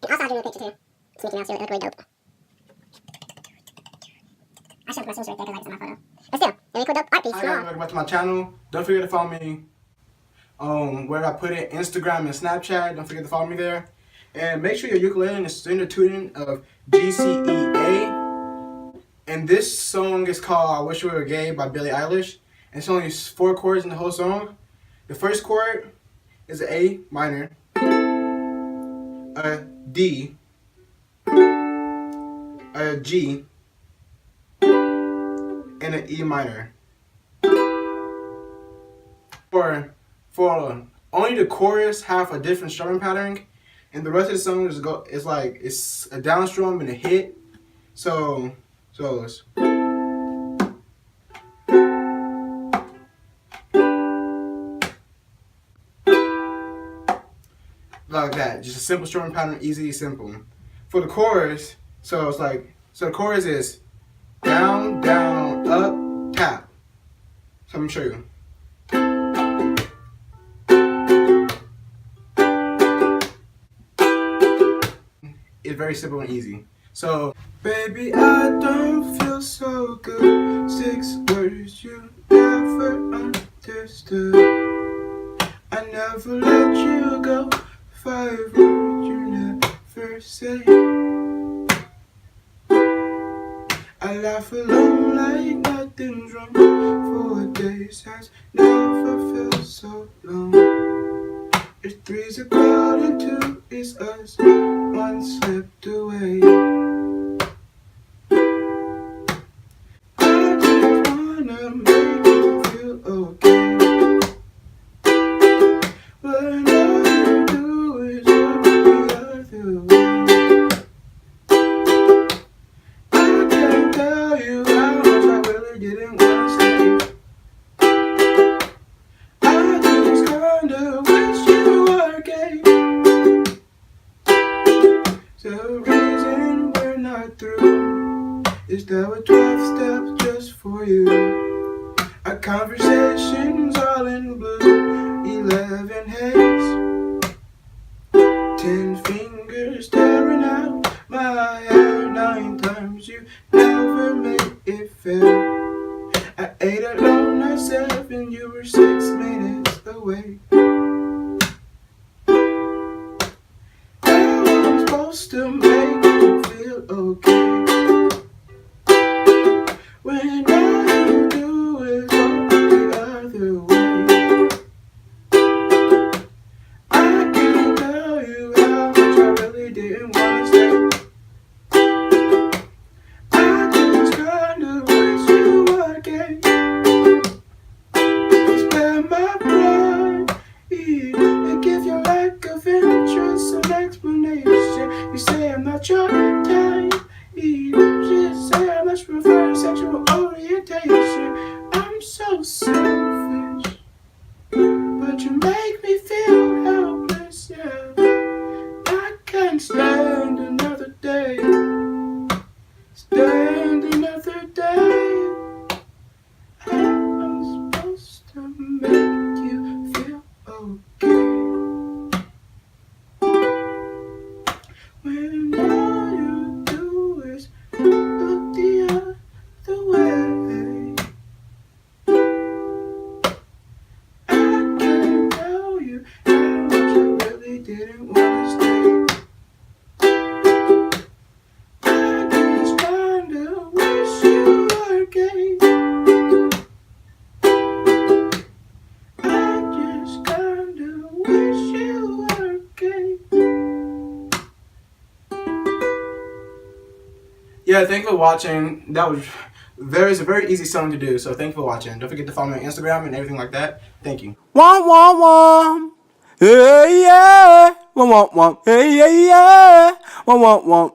And also, I'll do a picture too. It's Mickey Mouse, so it look really dope. I should have put my signature right there because I just in my photo. But still, really cool dope art piece. Hi guys, welcome back to my channel. Don't forget to follow me where I put it, Instagram and Snapchat. Don't forget to follow me there. And make sure your ukulele is in the tuning of G, C, E, A. And this song is called I Wish We Were Gay by Billie Eilish. And it's only 4 chords in the whole song. The first chord is an A minor, a D, a G, and an E minor. For only the chorus have a different strumming pattern, and the rest of the song is like it's a down strum and a hit. So it's like that, just a simple strumming pattern, easy, simple. For the chorus, so the chorus is down, down, up, tap. So I'm gonna show you. It's very simple and easy. So, baby, I don't feel so good. 6 words you never understood. I never let you go. 5 words you never say. I laugh alone like nothing's wrong. 4 days has never felt so long. If 3's a crowd and 2 is us, 1 slipped away. I just wanna make you feel okay. When all you do is walk the other way. I can't tell you how much I really didn't wanna stay. I just kinda wish you were gay. The reason we're not through is that we're 12 steps just for you. Our conversations all in blue, 11 hands, 10 fingers staring out my hair. 9 times you never made it fair. I ate alone at 7, you were 6 minutes away. To make you feel okay. When all you do is walk the other way. I can't tell you how much I really didn't wanna stay. I just kinda wish you were gay. Spare my pride and give your lack of interest an explanation. You say I'm not your type. You just say I must prefer sexual orientation. I'm so selfish, but you make me feel helpless, yeah. I can't stand another day. Stand another day. I'm supposed to make you feel okay. When all you do is look the other way. I can't tell you how much I really didn't wanna stay. I just kinda wish you were gay. I just kinda wish you were gay. Yeah, thank you for watching. That was a very easy song to do, so thank you for watching. Don't forget to follow me on Instagram and everything like that. Thank you. Womp womp womp. Hey yeah. Womp womp womp. Hey yeah yeah. Womp womp womp.